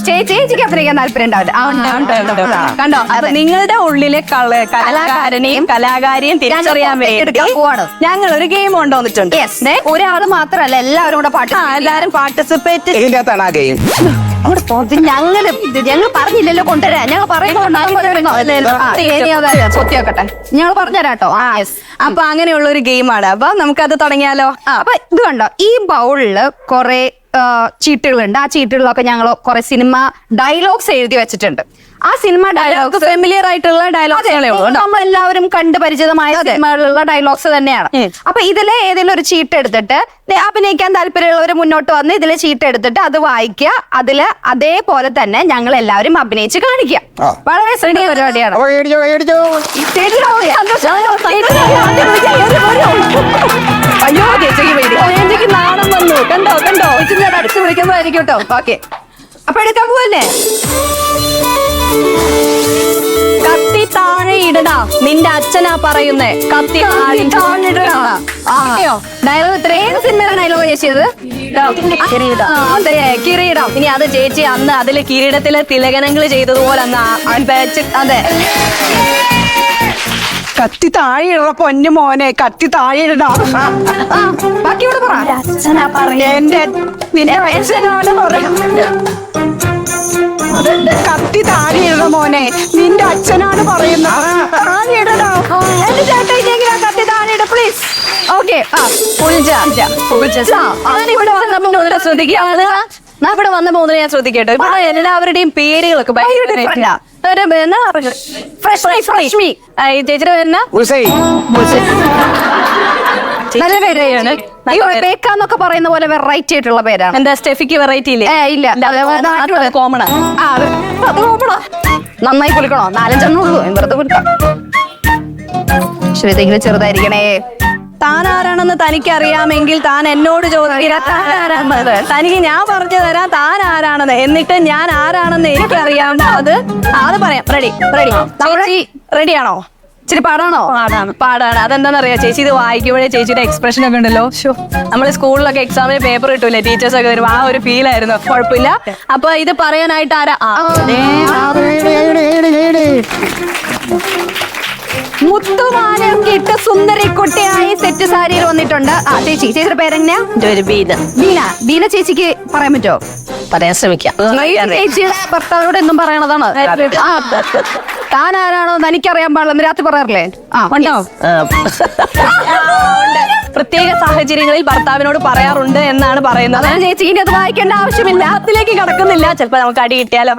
ചേച്ചിക്ക് അഭിനയിക്കാൻ താല്പര്യം ഉണ്ടാവില്ല. കണ്ടോ, അപ്പൊ നിങ്ങളുടെ ഉള്ളിലെ കലാകാരനെയും കലാകാരിയും തിരിച്ചറിയാൻ വേണ്ടി ഞങ്ങൾ ഒരു ഗെയിം കൊണ്ടുവന്നിട്ടുണ്ട്. ഒരാള് മാത്രല്ല, എല്ലാവരും കൂടെ എല്ലാരും പാർട്ടിസിപ്പേറ്റ്. ഞങ്ങൾ പറഞ്ഞില്ലല്ലോ കൊണ്ടുവരാൻ. ഞങ്ങൾ പറയുന്നോട്ടെ, ഞങ്ങൾ പറഞ്ഞുതരാട്ടോ. അപ്പൊ അങ്ങനെയുള്ള ഒരു ഗെയിമാണ്. അപ്പൊ നമുക്കത് തുടങ്ങിയാലോ? അപ്പൊ ഇത് കണ്ടോ, ഈ ബൗളില് കുറെ ചീട്ടുകളുണ്ട്. ആ ചീട്ടുകളിലൊക്കെ ഞങ്ങൾ കുറെ സിനിമ ഡയലോഗ്സ് എഴുതി വെച്ചിട്ടുണ്ട്. ആ സിനിമ ഡയലോഗ്സ് ഫെമിലിയർ ആയിട്ടുള്ള ഡയലോഗ്സുകളേ ഉള്ളൂ. നമ്മൾ എല്ലാവരും കണ്ട് പരിചിതമായ സിനിമകളിലുള്ള ഡയലോഗ്സ് തന്നെയാണ്. അപ്പൊ ഇതിലെ ഏതെങ്കിലും ഒരു ചീട്ട് എടുത്തിട്ട് അഭിനയിക്കാൻ താല്പര്യമുള്ളവർ മുന്നോട്ട് വന്ന് ഇതിലെ ചീട്ട് എടുത്തിട്ട് അത് വായിക്കുക. അതില് അതേപോലെ തന്നെ ഞങ്ങൾ എല്ലാവരും അഭിനയിച്ച് കാണിക്കുക. വളരെ ശ്രദ്ധേയ പരിപാടിയാണ്. അയ്യോ, ചേച്ചിക്ക് നാണം വന്നു. കണ്ടോ കണ്ടോ, അടിച്ചു വിളിക്കുമ്പോഴായിരിക്കും കേട്ടോ. ഓക്കെ, അപ്പൊ എടുക്കാൻ പോവല്ലേ? കത്തി താഴെ ഇടടാ, നിന്റെ അച്ഛനാ പറയുന്നേ. കത്തി താഴെ ഇടടാ. ഡയലോഗ് ഇത്രയും സിനിമയിലാണ് ഡയലോഗ് ചേച്ചിയത്. കിരീടം. ഇനി അത് ചേച്ചി അന്ന് അതില് കിരീടത്തിലെ തിലകനങ്ങൾ ചെയ്തതുപോലെ അതെ. കത്തി താഴെ ഇട പൊന്നു മോനെ, കത്തി താഴെ ഇടടാ. ബാക്കിയോട് പറ. അച്ഛനാ പറയേ, കത്തി താഴെ ഇട മോനെ, നിന്റെ അച്ഛനാണ് പറയുന്നത്. കത്തി താഴെ ഇട പ്ലീസ്. ഓക്കെ, ഇവിടെ വന്ന മുതൽ ഞാൻ ശ്രദ്ധിക്കട്ടോ. ഇവിടെ എല്ലാവരുടെയും പേരുകളൊക്കെ ചേച്ചിയുടെ പേരെന്നാ? നല്ല പേരാണ്. ബേക്കാന്നൊക്കെ പറയുന്ന പോലെ വെറൈറ്റി ആയിട്ടുള്ള പേരാണ്. എന്താ സ്റ്റെഫിക്ക് വെറൈറ്റി ഇല്ലേ? ഇല്ല, കോമൺ. നന്നായി കുളിക്കണോ? 4-5 ഉള്ളൂ, വെറുതെ കുളിക്കാം. ശ്വേതെങ്കിലും ചെറുതായിരിക്കണേ. താൻ ആരാണെന്ന് തനിക്ക് അറിയാമെങ്കിൽ താൻ എന്നോട് ചോദിക്കുന്നത്. തനിക്ക് ഞാൻ പറഞ്ഞു തരാം താൻ ആരാണെന്ന്. എന്നിട്ട് ഞാൻ ആരാണെന്ന് എനിക്കറിയാം. അത് പറയാം. റെഡിയാണോ? ഇച്ചിരി പാടാണോ? പാടാണ്. അതെന്താണെന്നറിയാം ചേച്ചി, ഇത് വായിക്കുമ്പോഴേ ചേച്ചിയുടെ എക്സ്പ്രഷൻ ഒക്കെ ഉണ്ടല്ലോ. നമ്മൾ സ്കൂളിലൊക്കെ എക്സാമിന് പേപ്പർ കിട്ടൂലേ, ടീച്ചേഴ്സ് ഒക്കെ വരും. ആ ഒരു ഫീൽ ആയിരുന്നു. കുഴപ്പമില്ല. അപ്പൊ ഇത് പറയാനായിട്ട് ആരാ? മുത്തുമാലൊക്കെ ഇട്ട് സുന്ദരി കുട്ടിയായി സെറ്റ് സാരിയിൽ വന്നിട്ടുണ്ട്. ചേച്ചിയുടെ പേരെങ്ങനെയാ? ബീന ചേച്ചിക്ക് പറയാൻ പറ്റുമോ? പറയാൻ ശ്രമിക്കാം. ചേച്ചിയുടെ ഭർത്താവോട് എന്നും പറയണതാണ്. താൻ ആരാണോ എനിക്കറിയാൻ പാടില്ല രാത്രി പറയാറില്ലേ? പ്രത്യേക സാഹചര്യങ്ങളിൽ ഭർത്താവിനോട് പറയാറുണ്ട് എന്നാണ് പറയുന്നത്. ചേച്ചി ഇനി അത് വായിക്കേണ്ട ആവശ്യമില്ല, അതിലേക്ക് കടക്കുന്നില്ല. ചിലപ്പോ നമുക്ക് അടി കിട്ടിയാലോ.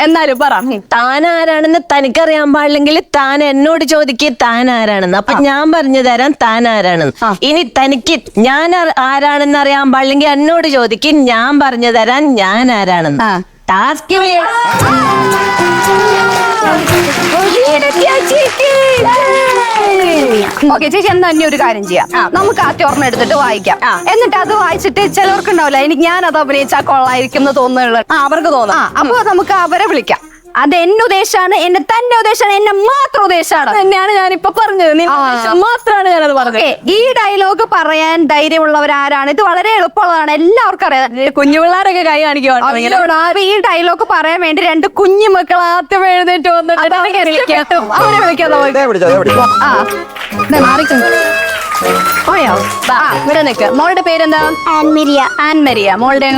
എന്നാലും പറ, താൻ ആരാണെന്ന് തനിക്കറിയാൻ പാടില്ലെങ്കിൽ താൻ എന്നോട് ചോദിക്കുക താൻ ആരാണെന്ന്. അപ്പൊ ഞാൻ പറഞ്ഞു തരാം താൻ ആരാണെന്ന്. ഇനി തനിക്ക് ഞാൻ ആരാണെന്ന് അറിയാൻ പാടില്ലെങ്കിൽ എന്നോട് ചോദിക്കും, ഞാൻ പറഞ്ഞു തരാൻ ഞാൻ ആരാണെന്ന്. ടാസ്ക് ഓക്കെ ചേച്ചി, എന്താ ഇനി ഒരു കാര്യം ചെയ്യാം. നമുക്ക് ആ ഒരെണ്ണം എടുത്തിട്ട് വായിക്കാം. എന്നിട്ട് അത് വായിച്ചിട്ട് ചിലവർക്ക് ഉണ്ടാവില്ല, എനിക്ക് ഞാനത് അഭിനയിച്ചാൽ കൊള്ളായിരിക്കും എന്ന് തോന്നുന്നുള്ള അവർക്ക് തോന്നാം. അപ്പൊ നമുക്ക് അവരെ വിളിക്കാം. അത് എന്നെ ഉദ്ദേശാണ്, എന്നെ തന്നെ ഉദ്ദേശാണ്, എന്നെ മാത്രം ഉദ്ദേശാണ്. തന്നെയാണ് ഞാനിപ്പോ പറഞ്ഞത്. മാത്രമാണ് ഞാനത് പറഞ്ഞത്. ഈ ഡയലോഗ് പറയാൻ ധൈര്യമുള്ളവരാരാണ്? ഇത് വളരെ എളുപ്പമുള്ളതാണ്, എല്ലാവർക്കും അറിയാം. കുഞ്ഞുപിള്ളേരൊക്കെ കൈ കാണിക്കുവാണ്. ഈ ഡയലോഗ് പറയാൻ വേണ്ടി 2 കുഞ്ഞു മക്കൾ ആദ്യം എഴുന്നേറ്റ് വന്നിട്ട് അവരെ വിളിക്കാം. ഇവിടെ നിൽക്ക്. മോളുടെ പേരെന്താ? ആൻമരിയ. മോളുടെ?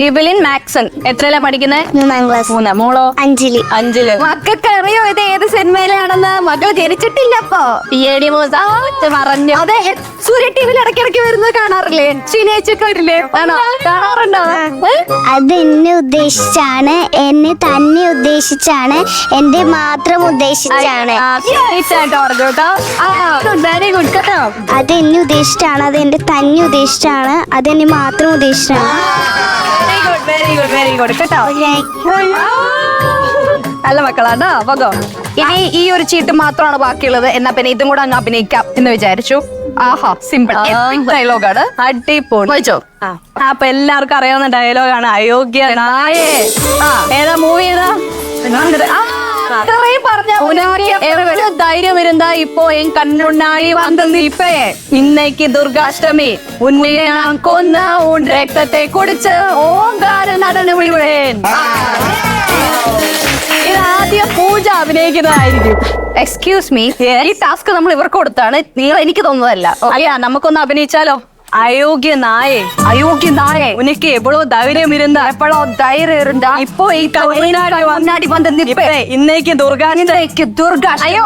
ഇവലിൻ മാക്സൺ. എത്രയിലാ പഠിക്കുന്നത്? 3ാം ക്ലാസ്. മോളോ? 5ല്. മക്കൾക്ക് അറിയോ ഇത് ഏത് സിനിമയിലാണെന്ന്? മക്കൾ ജനിച്ചിട്ടില്ല. അപ്പൊ പറഞ്ഞു. അതെ, സൂര്യ ടിവിയിൽ ഇടയ്ക്കിടയ്ക്ക് വരുന്നത് കാണാറില്ലേ? ശനിയാഴ്ചയൊക്കെ വരില്ലേ? കാണാറുണ്ടോ? അത് എന്നെ ഉദ്ദേശിച്ചാണ്, എന്നെ തന്നെ ഉദ്ദേശിച്ചാണ്, എന്റെ മാത്രം ഉദ്ദേശിച്ചാണ്. വെരി ഗുഡ് കേട്ടോ. അത് എന്നെ ഉദ്ദേശിച്ചാണ്, അത് എന്റെ തന്നെ ഉദ്ദേശിച്ചാണ്, അതെന്നെ മാത്രം ഉദ്ദേശിച്ചാണ്. വെരി ഗുഡ് കേട്ടോ. നല്ല മക്കളാണ്. പോകോ. ഇനി ഈ ഒരു ചീട്ട് മാത്രമാണ് ബാക്കിയുള്ളത്. എന്നാ പിന്നെ ഇതും കൂടെ അങ്ങ് അഭിനയിക്കാം എന്ന് വിചാരിച്ചു. ആഹാ, സിമ്പിൾ ഡയലോഗാണ്. അടിപൊളി. വായിച്ചോ. അപ്പൊ എല്ലാവർക്കും അറിയാവുന്ന ഡയലോഗാണ്. അയോഗ്യ നായേ. ഏതാ മൂവി? ഏതാ? ഇത്രയും പറഞ്ഞ எவ்வளவு தைரியம் இருந்தா இப்போ என் கண் முன்னாடி வந்து நிப்பே. இன்னைக்கு துர்காஷ்டமி, உன்னை நான் கொன்ன உன் ரத்தத்தை குடிச்சு ஓங்கார நடனம் விடுவேன். ഇത് ആദ്യം പൂജ അഭിനയിക്കുന്നതായിരിക്കും. എക്സ്ക്യൂസ് മീ, ഈ ടാസ്ക് നമ്മൾ ഇവർക്ക് കൊടുത്താണ്, നിങ്ങൾ എനിക്ക് തന്നതല്ല. അയ്യാ നമുക്കൊന്ന് അഭിനയിച്ചാലോ? അയോഗ്യ നായേ, അയോഗ്യ നായേ, ഉനക്ക് എവ്വളോ ധൈര്യം ഇരുന്ന എപ്പോഴോ ധൈര്യം இருந்தா இப்போ ഈ മുന്നാടി വന്ന് നിപ്പേ. ഇന്നേക്ക് ദുർഗ അയ്യോ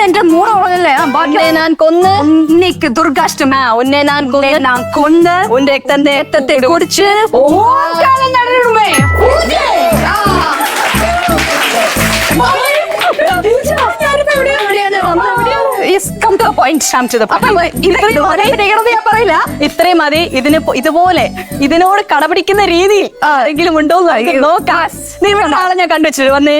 എന്റെ മൂട് ഉള്ളതല്ലേ. ഉന്നെ ഞാൻ കൊന്ന്, ഇന്നേക്ക് ദുർഗാഷ്ടമി, ഉന്നെ ഞാൻ കൊന്ന്, ഞാൻ കൊന്ന് ഉൻ രക്തത്തെ കുടിച്ച് ഓങ്കാരം നടനമേ. ഇത്രയും മതി. ഇതുപോലെ ഇതിനോട് കടപിടിക്കുന്ന രീതിയിൽ എങ്കിലും ഉണ്ടോ നോക്കാം. നാളെ ഞാൻ കണ്ടുവച്ചു വന്നേ.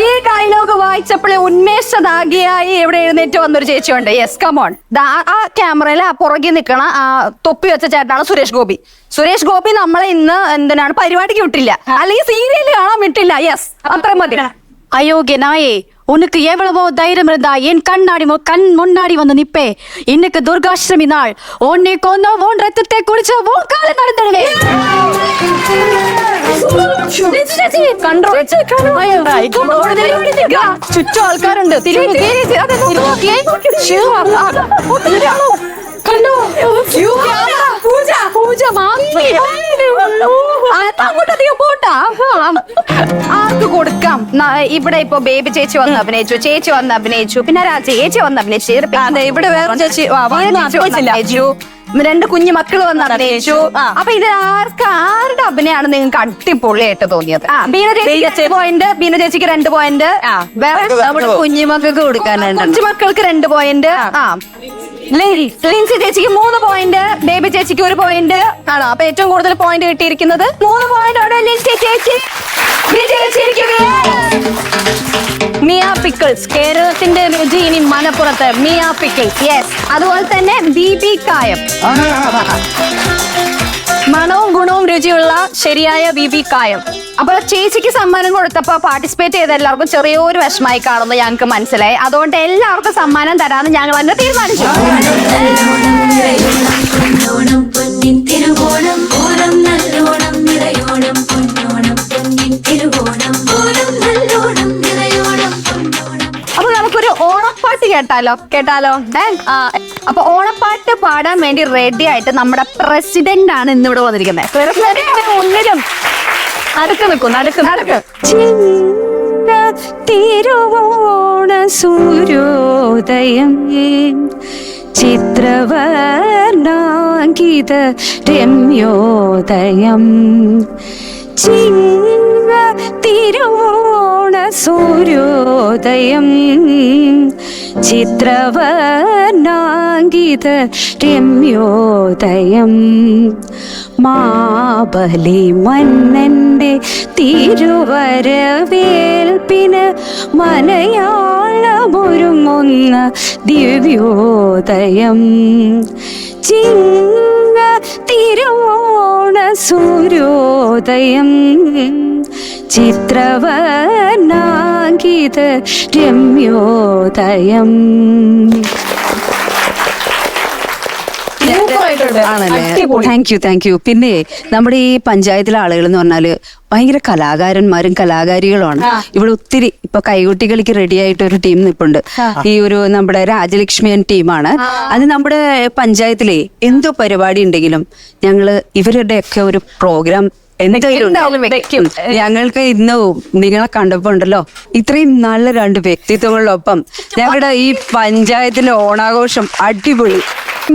ഈ ഡയലോഗ് വായിച്ചപ്പോഴേ ഉന്മേഷദാഗിയായി എവിടെ എഴുന്നേറ്റ് വന്നൊരു ചേച്ചിയുണ്ട്. Yes come on. ആ ക്യാമറയിൽ ആ പുറകെ നിൽക്കണ ആ തൊപ്പി വെച്ച ചേട്ടനാണ് സുരേഷ് ഗോപി. സുരേഷ് ഗോപി നമ്മളെ ഇന്ന് എന്തിനാണ് പരിപാടിക്ക് വിട്ടില്ല, അല്ലെങ്കിൽ സീരിയൽ കാണാൻ വിട്ടില്ല. യെസ്, അത്രയും മതി. அயோக்கிய நாயே, உனக்கு எவ்வளவோ தைரியம் இருந்தா என் கண் முன்னாடி வந்து நிப்பே. இன்னைக்கு துர்காஷ்டமி நாள், உன்னை கொன்ன உன் ரத்தத்தை குடிச்ச உன் கால நடந்துடுவேன். ചുറ്റും ആൾക്കാരുണ്ട്. ആർക്ക് കൊടുക്കാം? ഇവിടെ ഇപ്പൊ ബേബി ചേച്ചി വന്ന് അഭിനയിച്ചു, ചേച്ചി വന്ന് അഭിനയിച്ചു, പിന്നെ ചേച്ചി വന്ന് അഭിനയിച്ചു, ഇവിടെ വേറെ ചേച്ചി അഭിനയിച്ചു, 2 കുഞ്ഞു മക്കൾ വന്ന് അഭിനയിച്ചു. അപ്പൊ ഇത് ആരുടെ അഭിനയാണ് നിങ്ങൾക്ക് അടിപൊളിയായിട്ട് തോന്നിയത്? ബീന ചേച്ചിക്ക് പോയിന്റ്, ബീന ചേച്ചിക്ക് 2 പോയിന്റ്, കുഞ്ഞുമക്കൾക്ക് കൊടുക്കാനുണ്ട്. കുഞ്ഞുമക്കൾക്ക് 2 പോയിന്റ്, ലിൻസി ചേച്ചിക്ക് 3 പോയിന്റ്, ബേബി ചേച്ചിക്ക് 1 പോയിന്റ് ആണോ? അപ്പൊ ഏറ്റവും കൂടുതൽ പോയിന്റ് കിട്ടിയിരിക്കുന്നത് 3 പോയിന്റോടെ ലിൻസി ചേച്ചി വിജയിച്ചിരിക്കുകയാണ്. മിയ പിക്കിൾസ്, കേരളത്തിന്റെ രുചി ഇനി മലപ്പുറത്ത്. മിയ പിക്കിൾസ്. യെസ്, അതുപോലെ തന്നെ ബിബി കായം, മണവും ഗുണവും രുചിയുള്ള ശരിയായ ബിബി കായം. അപ്പൊ ചേച്ചിക്ക് സമ്മാനം കൊടുത്തപ്പോ പാർട്ടിസിപ്പേറ്റ് ചെയ്ത എല്ലാവർക്കും ചെറിയൊരു വിഷമായി കാണുന്നു ഞങ്ങൾക്ക് മനസ്സിലായി. അതുകൊണ്ട് എല്ലാവർക്കും സമ്മാനം തരാമെന്ന് ഞങ്ങൾ തന്നെ തീരുമാനിച്ചു. അപ്പൊ നമുക്കൊരു ഓണപ്പാട്ട് കേട്ടാലോ? അപ്പൊ ഓണപ്പാട്ട് പാടാൻ വേണ്ടി റെഡി ആയിട്ട് നമ്മുടെ പ്രസിഡന്റ് ആണ് ഇന്നിവിടെ വന്നിരിക്കുന്നത്. ഒന്നിലും നടക്ക് തിരുവോണ സൂര്യോദയം ചിത്രവർണാങ്കിത രമ്യോദയം ചിങ്ങ തിരുവോണ സൂര്യോദയം ചിത്രവർണാങ്കിത രമ്യോദയം മാബലി മന്നന്റെ തിരുവരവേൽപ്പിന് മലയാളമൊരുങ്ങുന്ന ദിവ്യോദയം ചിങ്ങ തിരുവോണ സൂര്യോദയം ചിത്രവർണാങ്കിത രമ്യോദയം. Thank you. പിന്നെ നമ്മുടെ ഈ പഞ്ചായത്തിലെ ആളുകൾ എന്ന് പറഞ്ഞാല് ഭയങ്കര കലാകാരന്മാരും കലാകാരികളുമാണ്. ഇവിടെ ഒത്തിരി ഇപ്പൊ കൈകൊട്ടികളിക്ക് റെഡി ആയിട്ട് ഒരു ടീം നിൽപ്പുണ്ട്. ഈ ഒരു നമ്മുടെ രാജലക്ഷ്മിയൻ ടീമാണ്. അത് നമ്മുടെ പഞ്ചായത്തിലെ എന്തോ പരിപാടി ഉണ്ടെങ്കിലും ഞങ്ങള് ഇവരുടെയൊക്കെ ഒരു പ്രോഗ്രാം എന്തായാലും ഞങ്ങൾക്ക് ഇന്ന് നിങ്ങളെ കണ്ടപ്പോ ഉണ്ടല്ലോ, ഇത്രയും നല്ല 2 വ്യക്തിത്വങ്ങളിലൊപ്പം ഞങ്ങളുടെ ഈ പഞ്ചായത്തിലെ ഓണാഘോഷം അടിപൊളി.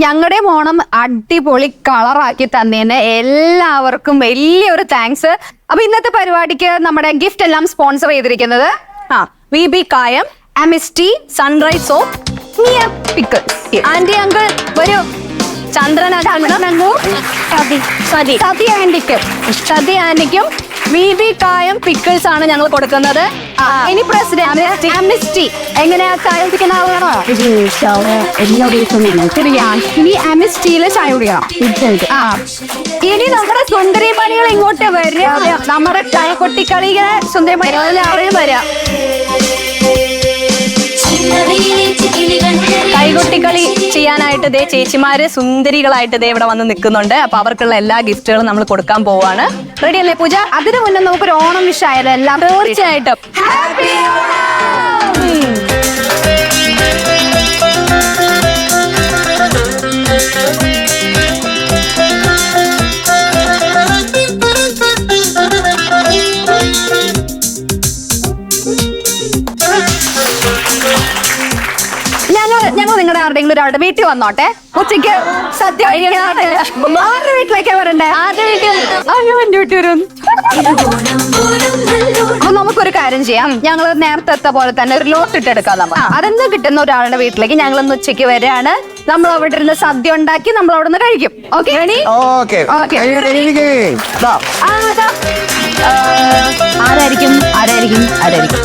ഞങ്ങളുടെ ഓണം അടിപൊളി കളറാക്കി തന്നതിന് എല്ലാവർക്കും വലിയൊരു താങ്ക്സ്. അപ്പൊ ഇന്നത്തെ പരിപാടിക്ക് നമ്മുടെ ഗിഫ്റ്റ് എല്ലാം സ്പോൺസർ ചെയ്തിരിക്കുന്നത് ബിബി കായം, അമിസ്റ്റി, സൺറൈസ് സോപ്പ്, മിയ പിക്കിൾ. ആന്റി അങ്കിൾ വരൂ. സതി ആന്റിക്കും BB കായം പിക്കിൾസ് ആണ് ഞങ്ങൾ കൊടുക്കുന്നത്. ഇനി പ്രസിഡന്റ് അമിസ്റ്റി എങ്ങനെയാ ചായ കുടിക്കുന്ന ആളാണോ? ഇനി അമിസ്റ്റിയില് ചായ കുടിക്കണം. ഇനി നമ്മുടെ സുന്ദരി മണികൾ ഇങ്ങോട്ട് വരിക. നമ്മുടെ കൊട്ടിക്കളികളെ സുന്ദരി മണികൾ എല്ലാവരും വരാം. കൈകൊട്ടിക്കളി ചെയ്യാനായിട്ട് ദേ ചേച്ചിമാര് സുന്ദരികളായിട്ട് ദേ ഇവിടെ വന്ന് നിൽക്കുന്നുണ്ട്. അപ്പൊ അവർക്കുള്ള എല്ലാ ഗിഫ്റ്റുകളും നമ്മൾ കൊടുക്കാൻ പോവാണ്. റെഡി അല്ലേ പൂജ? അതിനു മുന്നേ നമുക്കൊരു ഓണം വിഷായാലും എല്ലാം തീർച്ചയായിട്ടും. ഞങ്ങൾ നിങ്ങളുടെ ആരുടെങ്കിലും ഒരാളുടെ വീട്ടിൽ വന്നോട്ടെ. ഉച്ചയ്ക്ക് സദ്യ ആരുടെ വീട്ടിലേക്കാ വരണ്ടേ? എന്റെ വീട്ടിൽ വരും. അപ്പൊ നമുക്കൊരു കാര്യം ചെയ്യാം. ഞങ്ങൾ നേരത്തെ പോലെ തന്നെ ഒരു ലോട്ട് ഇട്ടെടുക്കാം. നമ്മൾ അതെന്ന് കിട്ടുന്ന ഒരാളുടെ വീട്ടിലേക്ക് ഞങ്ങൾ ഇന്ന് ഉച്ചയ്ക്ക് വരികയാണ്. നമ്മൾ അവിടെ ഇരുന്ന് സദ്യ ഉണ്ടാക്കി നമ്മൾ അവിടെ നിന്ന് കഴിക്കും. ഓക്കെ ആരായിരിക്കും ആരായിരിക്കും ആരായിരിക്കും?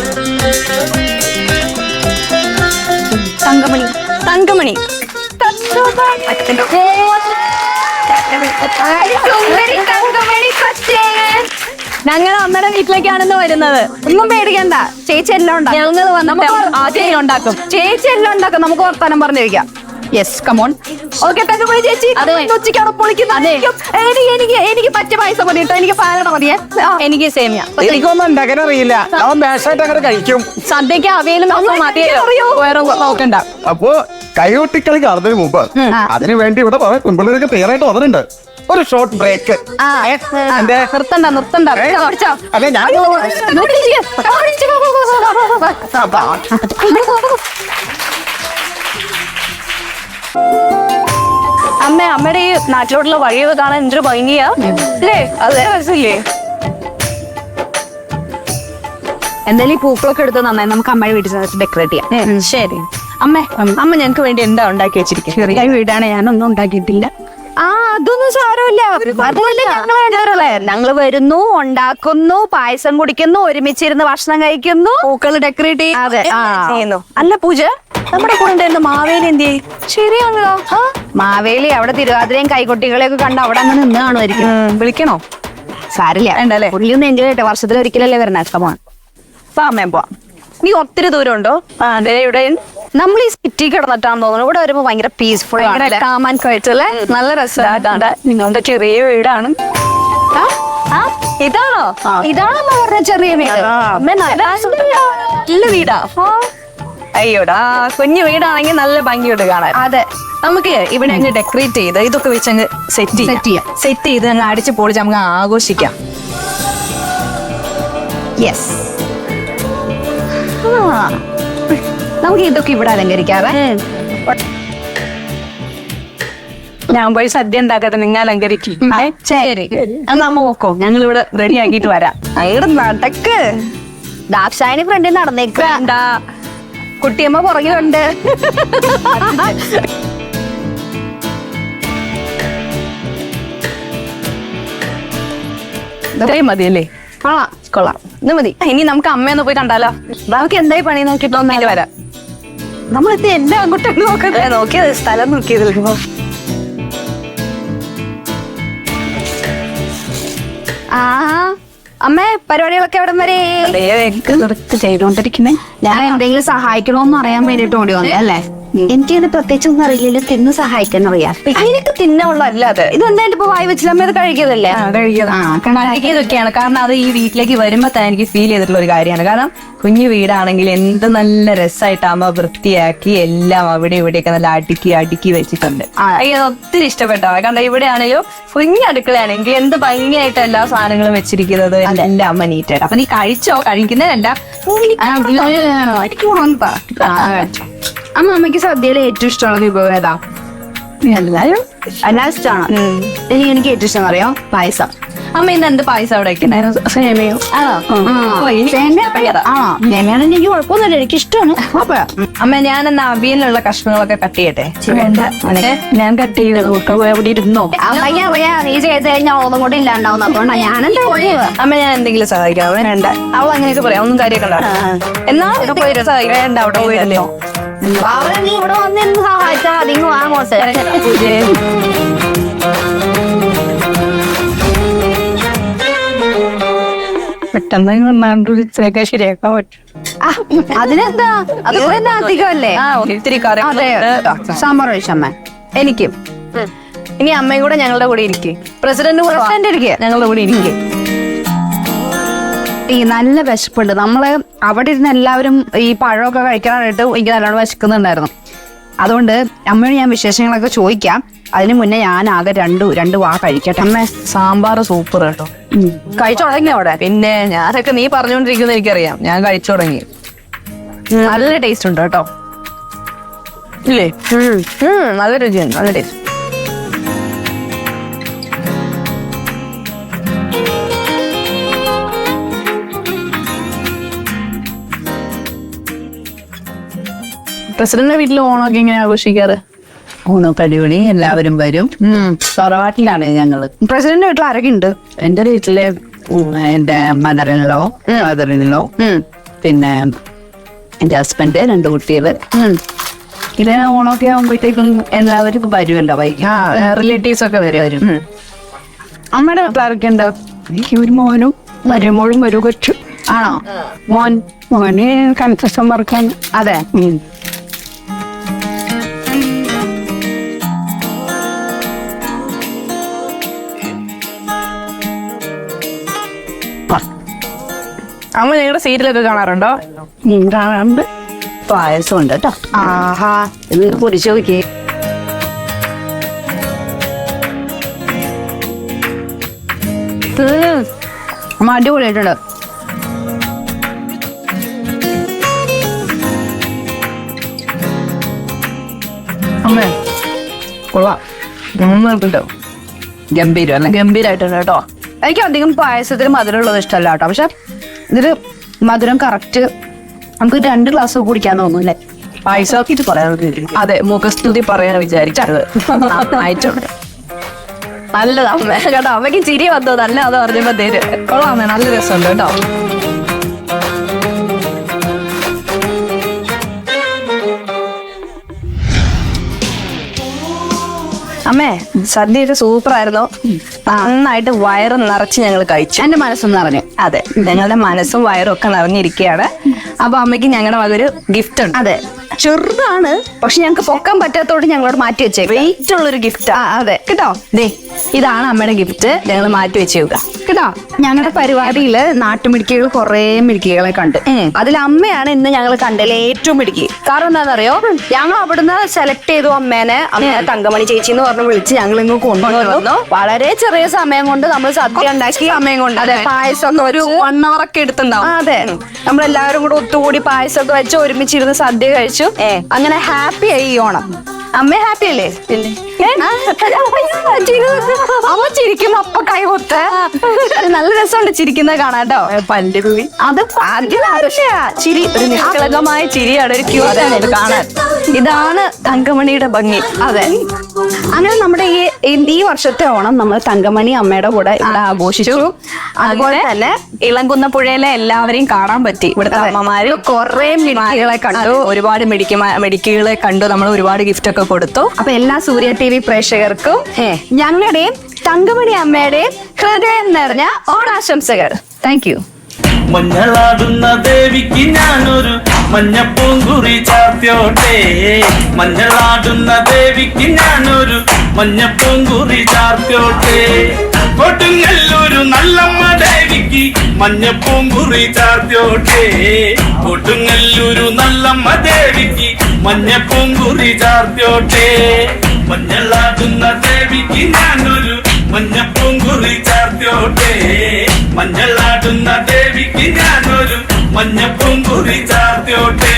തങ്കമണി. തങ്കമണി ഞങ്ങൾ അമ്മയുടെ വീട്ടിലേക്കാണെന്ന് വരുന്നത്. ഒന്നും പേടിക്കണ്ട, ചേച്ചി എല്ലാം ഉണ്ടാക്കും. ഞങ്ങൾ വന്നിട്ട് ആദ്യം ഉണ്ടാക്കും. ചേച്ചി എല്ലാം ഉണ്ടാക്കും. നമുക്ക് വർത്താനം പറഞ്ഞിരിക്കാം. Yes come on. ഓക്കെ തങ്കമണി ചേച്ചി ഉച്ചയ്ക്കാണ് പൊളിക്കുന്നത്. എനിക്ക് പറ്റിയ പൈസ മതി കേട്ടോ. എനിക്ക് പാലട മതിയേ. എനിക്ക് സേമിയ. എനിക്കൊന്നും ഉണ്ടാക്കാൻ അറിയില്ല. അവൻ ബാഷായിട്ട് അങ്ങനെ കഴിക്കും. സദ്യക്ക് അവയിലും മതിയോ വേറെ നോക്കണ്ട. അപ്പോ കൈകൊട്ടിക്കളി കാണുന്നതിന് മുമ്പ് അതിനു വേണ്ടി ഇവിടെ പെൺപിള്ളേരൊക്കെ തയ്യാറായിട്ട് വന്നിട്ടുണ്ട്. ഒരു ഷോർട്ട് ബ്രേക്ക്. നിർത്തണ്ട. അല്ലെ ഞാൻ അമ്മയുടെ ഈ നാട്ടിലോട്ടുള്ള വഴിയൊക്കെ കാണാൻ എന്തൊരു ഭംഗിയാ അല്ലേ? അതെ രസമില്ലേ? എന്തായാലും ഈ പൂക്കളൊക്കെ എടുത്ത് നന്നായി നമുക്ക് അമ്മയുടെ വീട്ടിൽ ഡെക്കറേറ്റ് ചെയ്യാം. ശരി അമ്മ ഞങ്ങൾക്ക് വേണ്ടി എന്താ ഉണ്ടാക്കി വെച്ചിരിക്കുന്നത്? ചെറിയ വീടാണ്, ഞാനൊന്നും ഉണ്ടാക്കിയിട്ടില്ല. അതൊന്നും സാരമില്ല. ഞങ്ങള് വരുന്നു, ഉണ്ടാക്കുന്നു, പായസം കുടിക്കുന്നു, ഒരുമിച്ചിരുന്ന് ഭക്ഷണം കഴിക്കുന്നു, പൂക്കൾ ഡെക്കറേറ്റ് ചെയ്യുന്നു. അല്ല പൂജ, നമ്മുടെ കൂടെ ഉണ്ടായിരുന്ന മാവേലി എന്ത്? ശരിയാണല്ലോ. മാവേലി അവിടെ തിരുവാതിരയും കൈകൊട്ടികളെയൊക്കെ കണ്ട് അവിടെ അങ്ങ് നിന്ന് കാണുമായിരിക്കും. വിളിക്കണോ? സാരില്ല വേണ്ടല്ലേ? പുള്ളിയൊന്നും എൻജോയ് ചെയ്യട്ടെ. വർഷത്തിൽ ഒരിക്കലല്ലേ വരണ. കമാണ് അമ്മ പോവാം. നീ ഒത്തിരി ദൂരം ഉണ്ടോ? അതെ, ഇവിടെ നമ്മൾ ഈ സിറ്റി കിടന്നിട്ടാന്ന് തോന്നുന്നു. ഇവിടെ വരുമ്പോ ഭയങ്കര പീസ്ഫുൾ, കാമാൻ കഴിച്ചല്ലേ? നല്ല രസമാണ്. നിങ്ങളുടെ ചെറിയ വീടാണ്. ഇതാണോ? ഇതാണ് പറഞ്ഞ ചെറിയ വീട്. നല്ല വീടാ. അയ്യോടാ, കുഞ്ഞു വീടാണെങ്കിൽ നല്ല ഭംഗിയോട് കാണാൻ. അതെ, നമുക്ക് ഇവിടെ അങ്ങ് ഡെക്കറേറ്റ് ചെയ്ത് ഇതൊക്കെ വെച്ച് അങ്ങ് സെറ്റ് ചെയ്ത് അങ്ങ് അടിച്ച് പൊളിച്ച് നമുക്ക് ആഘോഷിക്കാം. യെസ്, നമുക്ക് ഇതൊക്കെ ഇവിടെ അലങ്കരിക്കാതെ. ഞാൻ പോയി സദ്യ ഉണ്ടാക്കാതെ നിങ്ങൾ അലങ്കരിക്കും. ശരി, നമ്മ നോക്കോ, ഞങ്ങൾ ഇവിടെ റെഡി ആക്കിയിട്ട് വരാം. അങ്ങോട്ട് നടക്ക്. ദാക്ഷായണി ഫ്രണ്ടിൽ നടന്നേക്കണ്ട. കുട്ടിയമ്മ പുറകിലുണ്ട്. ഇത്രയും മതിയല്ലേ? കൊള്ളാം. ഇത് മതി. ഇനി നമുക്ക് അമ്മയൊന്ന് പോയി കണ്ടാലോ? നമുക്ക് എന്തായി പണി നോക്കിട്ട് ഒന്നായിട്ട് വരാം. നമ്മളിത് എല്ലാം അങ്ങോട്ട് നോക്കിയത് സ്ഥലം നോക്കിയതല്ലോ. അമ്മേ, പരിപാടികളൊക്കെ എവിടം വരെ? ചെയ്തോണ്ടിരിക്കുന്നേ. ഞാൻ എന്തെങ്കിലും സഹായിക്കണോന്ന് അറിയാൻ വേണ്ടിട്ട് ഓടി വന്നേ അല്ലേ? എനിക്കതിന് പ്രത്യേകിച്ച് ഒന്നും അറിയില്ല. തിന്ന് സഹായിക്കാൻ അറിയാം. എനിക്ക് തിന്നാനുള്ള അല്ലാതെ ഇതെന്തായാലും ഇപ്പൊ വായി വെച്ചില്ല. അമ്മ ഇത് കഴിക്കതല്ലേ? കഴിക്കതൊക്കെയാണ്. കാരണം അത് ഈ വീട്ടിലേക്ക് വരുമ്പോ തന്നെ എനിക്ക് ഫീൽ ചെയ്തിട്ടുള്ള ഒരു കാര്യമാണ്. കാരണം കുഞ്ഞു വീടാണെങ്കിൽ എന്ത് നല്ല രസമായിട്ട് അമ്മ വൃത്തിയാക്കി എല്ലാം അവിടെ ഇവിടെയൊക്കെ നല്ല അടുക്കി വെച്ചിട്ടുണ്ട്. എനിക്ക് ഒത്തിരി ഇഷ്ടപ്പെട്ടോ. കാരണം ഇവിടെ ആണെങ്കിലും കുഞ്ഞു അടുക്കളയാണെങ്കിൽ എന്ത് ഭംഗിയായിട്ട് എല്ലാ സാധനങ്ങളും വെച്ചിരിക്കുന്നത് എല്ലാം അമ്മ നീറ്റായിട്ട്. അപ്പൊ നീ കഴിച്ചോ? കഴിക്കുന്നതല്ല. അമ്മ, അമ്മയ്ക്ക് സദ്യയിൽ ഏറ്റവും ഇഷ്ടമുള്ള വിഭവം ഏതാ? എല്ലാരും എല്ലാം ഇഷ്ടമാണ്. എനിക്ക് ഏറ്റവും ഇഷ്ടം അറിയോ? പായസം. അമ്മ ഇന്ന് എന്ത് പായസം അവിടെ വെക്കണായിരുന്നു? സേമിയോ? എനിക്ക് കുഴപ്പമൊന്നുമില്ല, എനിക്ക് ഇഷ്ടമാണ്. അപ്പൊ അമ്മ ഞാനെന്നാ അവിയലിനുള്ള കഷ്ണങ്ങളൊക്കെ കട്ട് ചെയ്യട്ടെ? ഞാൻ കട്ട് ചെയ്ത് എവിടെ ഇരുന്നോ? നീ ചെയ്ത് കഴിഞ്ഞാൽ ഒന്നും കൂടി ഇല്ലാണ്ടാവും. അതുകൊണ്ടാ ഞാനെന്താ അമ്മ ഞാൻ എന്തെങ്കിലും സഹായിക്കാം? വേണ്ട, അവൾ അങ്ങനെയൊക്കെ പറയാം, ഒന്നും കാര്യമൊക്കെ ഉണ്ടാവും. എന്നാ സഹായിക്കാം. വേണ്ട, അവിടെ പോയിരുന്നോ? നീ ഇവിടെ വന്നിരുന്ന് സഹായിച്ചാ അതിങ്ങ് വാങ്ങോട്ടെ. പെട്ടെന്ന് വന്നാണ്ടൊക്കെ ശരിയാക്കാൻ പറ്റും. അതിനെന്താ, അത് തന്നെ അധികമല്ലേ? ഇത്തിരി കറി. അതെ, സാമ്പാർ ഒഴിച്ചമ്മ. എനിക്കും. ഇനി അമ്മയും കൂടെ ഞങ്ങളുടെ കൂടെ ഇരിക്കും. പ്രസിഡന്റ് ഇരിക്കുക ഞങ്ങളുടെ കൂടെ ഇരിക്കും. ഈ നല്ല വിശപ്പുണ്ട്. നമ്മള് അവിടെ ഇരുന്ന് എല്ലാവരും ഈ പഴമൊക്കെ കഴിക്കാനായിട്ട് എനിക്ക് നല്ലോണം വിശക്കുന്നുണ്ടായിരുന്നു. അതുകൊണ്ട് അമ്മയോട് ഞാൻ വിശേഷങ്ങളൊക്കെ ചോദിക്കാം. അതിന് മുന്നേ ഞാൻ ആകെ രണ്ട് വാ കഴിക്കട്ടെ. അമ്മ സാമ്പാർ സൂപ്പർ കേട്ടോ. കഴിച്ചു തുടങ്ങി അവിടെ? പിന്നെ ഞാനൊക്കെ നീ പറഞ്ഞുകൊണ്ടിരിക്കുന്ന എനിക്കറിയാം. ഞാൻ കഴിച്ചു തുടങ്ങി. നല്ല ടേസ്റ്റ് ഉണ്ട് കേട്ടോ. ഇല്ലേ? നല്ല രുചിയുണ്ട്, നല്ല ടേസ്റ്റ്. പ്രസിഡന്റിന്റെ വീട്ടിൽ ഓണമൊക്കെ എങ്ങനെ ആഘോഷിക്കാറ്? ഓണമൊക്കെ അടിപൊളി, എല്ലാവരും വരും. തറവാട്ടിലാണ് ഞങ്ങള്. പ്രസിഡന്റിന്റെ വീട്ടിൽ ആരൊക്കെ ഉണ്ട്? എന്റെ വീട്ടില് എന്റെ മദറിനോ പിന്നെ എന്റെ ഹസ്ബൻഡ്, 2 കുട്ടികള്. ഇത് ഓണമൊക്കെ ആകുമ്പോഴത്തേക്കും എല്ലാവരും വരുമല്ലോ. റിലേറ്റീവ്സ് ഒക്കെ വരും. അമ്മയുടെ വീട്ടിൽ ആരൊക്കെ ഉണ്ട്? എനിക്ക് ഒരു മോനും മരുമോളും ഒരു കൊച്ചു. ആണോ? മോന് കൺസ്ട്രക്ഷൻ വർക്കാണ്. അതെ. അമ്മ ഞങ്ങളുടെ സീരിയലൊക്കെ കാണാറുണ്ടോ? കാണാറുണ്ട്. പായസം ഉണ്ട് കേട്ടോ. ആഹാ, ഇത് പൊരിച്ചു നോക്കിയേ. അമ്മ അടിപൊളിയായിട്ടുണ്ട്. അമ്മേ കൊള്ളാം, നന്നായിട്ടുണ്ടോ? ഗംഭീരം അല്ലേ? ഗംഭീരായിട്ടുണ്ട് കേട്ടോ. എനിക്ക് അധികം പായസത്തിന് മധുരമുള്ളത് ഇഷ്ടമല്ല കേട്ടോ. പക്ഷെ ഇതില് മധുരം കറക്റ്റ്. നമുക്ക് 2 ഗ്ലാസ് കുടിക്കാൻ തോന്നൂല്ലേ? പായസമാക്കിട്ട് പറയാൻ. അതെ, മുഖസ്തുതി പറയാൻ വിചാരിച്ചത്. നന്നായിട്ടുണ്ട്. നല്ലതാ അമ്മ കേട്ടോ. അമ്മയ്ക്ക് ചിരി വന്നു. നല്ല അത് പറഞ്ഞപ്പോ തേര് കൊള്ളാമേ, നല്ല രസമുണ്ട് കേട്ടോ. അമ്മേ സദ്യയൊക്കെ സൂപ്പർ ആയിരുന്നു. നന്നായിട്ട് വയറ് നിറച്ച് ഞങ്ങൾ കഴിച്ചു. എന്റെ മനസ്സൊന്നും അറിഞ്ഞു. അതെ, ഞങ്ങളുടെ മനസ്സും വയറും ഒക്കെ നിറഞ്ഞിരിക്കുകയാണ്. അപ്പൊ അമ്മയ്ക്ക് ഞങ്ങളുടെ വകയൊരു ഗിഫ്റ്റ് ഉണ്ട്. അതെ, ചെറുതാണ്, പക്ഷെ ഞങ്ങൾക്ക് പൊക്കാൻ പറ്റാത്തോണ്ട് ഞങ്ങളോട് മാറ്റി വെച്ചേക്കും. വെയിറ്റ് ഉള്ളൊരു ഗിഫ്റ്റ്. അതെ കേട്ടോ, ദേ ഇതാണ് അമ്മയുടെ ഗിഫ്റ്റ്. ഞങ്ങൾ മാറ്റി വെച്ചേക്കുക കേട്ടോ. ഞങ്ങളുടെ പരിപാടിയില് നാട്ടുമിടുക്കികൾ കുറെ മിടുക്കികളെ കണ്ട്. അതിൽ അമ്മയാണ് ഇന്ന് ഞങ്ങൾ കണ്ടതിൽ ഏറ്റവും മിടുക്കി. കാരണം എന്താണെന്നറിയോ? ഞങ്ങൾ അവിടുന്ന് സെലക്ട് ചെയ്തു അമ്മേനെ. അമ്മ തങ്കമണി ചേച്ചി എന്ന് പറഞ്ഞ് വിളിച്ച് ഞങ്ങൾ ഇങ്ങ് കൊണ്ടുവന്നു. വളരെ ചെറിയ സമയം കൊണ്ട് നമ്മൾ സദ്യ ഉണ്ടാക്കി. സമയം കൊണ്ട് അതെ, പായസം ഒരു 1 hour ഒക്കെ എടുത്തുണ്ടാവും. അതെ, നമ്മളെല്ലാവരും കൂടെ ഒത്തുകൂടി പായസമൊക്കെ വെച്ച് ഒരുമിച്ചിരുന്ന് സദ്യ കഴിച്ചു. അങ്ങനെ ഹാപ്പി ആയി ഈ ഓണം. അമ്മ ഹാപ്പി അല്ലേ? പിന്നെ അമ്മ ചിരിക്കും അപ്പൊ കൈകൊത്ത്. നല്ല രസമുണ്ട് ചിരിക്കുന്നത് കാണാട്ടോ. പല്ല് പോയി. അത് ചിരി, ഒരു നിഷ്കളങ്കമായ ചിരിയാണ്, ഒരു ക്യൂട്ടാണ് ഇത് കാണാൻ. ഇതാണ് തങ്കമണിയുടെ ഭംഗി. അതെ, അങ്ങനെ നമ്മുടെ ഈ വർഷത്തെ ഓണം നമ്മൾ തങ്കമണി അമ്മയുടെ കൂടെ ഇവിടെ ആഘോഷിച്ചു. അതുപോലെ തന്നെ ഇളംകുന്ന പുഴയിലെ എല്ലാവരെയും കാണാൻ പറ്റി. ഇവിടുത്തെ അമ്മമാര് കുറെ മിടുക്കികളെ കണ്ടു, ഒരുപാട് മെഡിക്കുകളെ കണ്ടു. നമ്മൾ ഒരുപാട് ഗിഫ്റ്റ് ഒക്കെ കൊടുത്തു. അപ്പൊ എല്ലാ സൂര്യ TV പ്രേക്ഷകർക്കും ഞങ്ങളുടെയും തങ്കമണി അമ്മയുടെയും ഹൃദയം നിറഞ്ഞ ഓണാശംസകൾ. Thank you. മഞ്ഞളാടുന്ന ദേവിക്ക് ഞാനൊരു മഞ്ഞപ്പൂങ്കുറി ചാർത്തിയോട്ടെ. മഞ്ഞളാടുന്ന ദേവിക്ക് ഞാനൊരു മഞ്ഞപ്പൂങ്കുറി ചാർത്തിയോട്ടെ. കൊടുങ്ങല്ലൂരു നല്ലമ്മ ദേവിക്ക് മഞ്ഞപ്പൂങ്കുറി ചാർത്തിയോട്ടെ. കൊടുങ്ങല്ലൂരു നല്ലമ്മ ദേവിക്ക് മഞ്ഞപ്പൂങ്കുറി ചാർത്തിയോട്ടെ. മഞ്ഞളാടുന്ന ദേവിക്ക് ഞാനൊരു മഞ്ഞപ്പൂങ്കുറി ചാർത്തിയോട്ടെ. മഞ്ഞളാടുന്ന ദേവിക്ക് ഞാനൊരു മഞ്ഞപ്പൂങ്കുറി ചാർത്തിയോട്ടെ.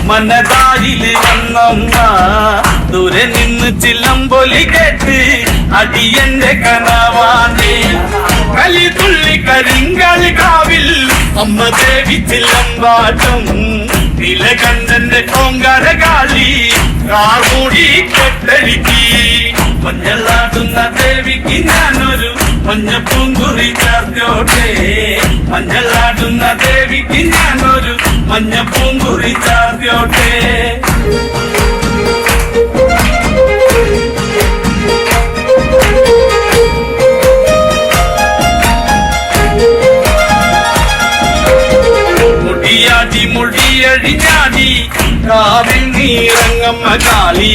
മനതാരില് വന്നമ്മ ദൂരെ നിന്ന് ചില്ലമ്പൊലി കേട്ട് അടിയന്റെ കനവാനെ കലി തുള്ളി കരിങ്കാളി കാവിൽ അമ്മ ദേവി ചില്ലമ്പാട്ടം നിലകണ്ഠന്റെ ഓങ്കാര കാളി കാർമൂടി കെട്ടടിക്കി മഞ്ഞളാടുന്ന ദേവിക്ക് ഞാനൊരു മഞ്ഞപ്പൂങ്കുറി ചാർത്തോട്ടെ മഞ്ഞളാടുന്ന ദേവിക്ക് ഞാനൊരു മഞ്ഞപ്പൂങ്കുറി ചാർത്തോട്ടെ മുടിയഴിഞ്ഞാടി കാവിൽ നീറങ്ങമ്മ കാളി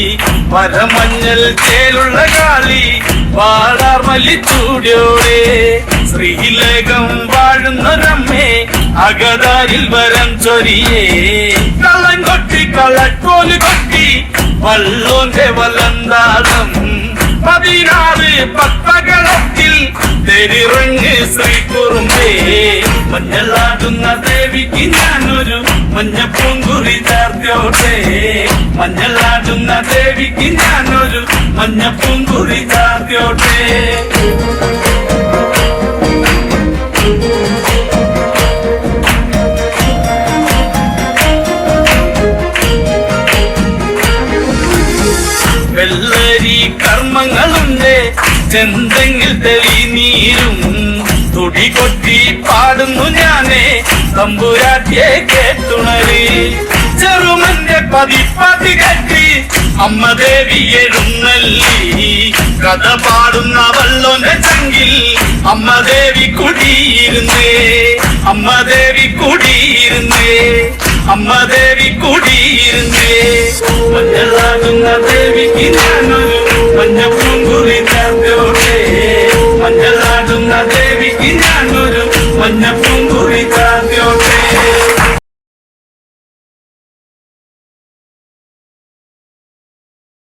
പരമഞ്ഞൽ ചേലുള്ള കാളി വാഴാർ മല്ലിച്ചൂടിയോടെ ശ്രീലേഖം വാഴുന്നൊരമ്മേ അകതാരിൽ വരം ചൊരിയേ കള്ളം കൊട്ടി കളക്കോല് കൊട്ടി വള്ളോന്റെ വലന്താളം 16 പത്തകളത്തിൽ തെരിറങ്ങ് ശ്രീകുറുമ്പേ മഞ്ഞളാടുന്ന ദേവിക്ക് ഞാനൊരു മഞ്ഞപ്പൂങ്കുറി ചാർത്തോട്ടെ മഞ്ഞളാടുന്ന ദേവിക്ക് ഞാനൊരു മഞ്ഞപ്പൂങ്കുറി ചാർത്തോട്ടെ വെള്ളരി കർമ്മങ്ങളുണ്ട് ചെന്തെങ്കിൽ തെളിനീരും തുടി കൊട്ടി പാടുന്നു ഞാനേ തമ്പുരാട്ടിയെ കേട്ടുണരി ചെറുമന്റെ പതിപ്പതി കെട്ടി അമ്മ ദേവി എഴുന്നള്ളി കഥ പാടുന്ന വള്ളോന്റെ ചങ്കിൽ അമ്മ ദേവി കുടിയിരുന്നേ അമ്മ ദേവി കുടിയിരുന്നേ അമ്മ ദേവി കുടിയിരുന്നേ മഞ്ഞളാകുന്ന ദേവിക്ക് ഞാനൊരു മഞ്ഞപ്പൂങ്കുറി ചാർത്തോട്ടെ മഞ്ഞളാടുന്ന ദേവിക്ക് ഞാനൊരു മഞ്ഞ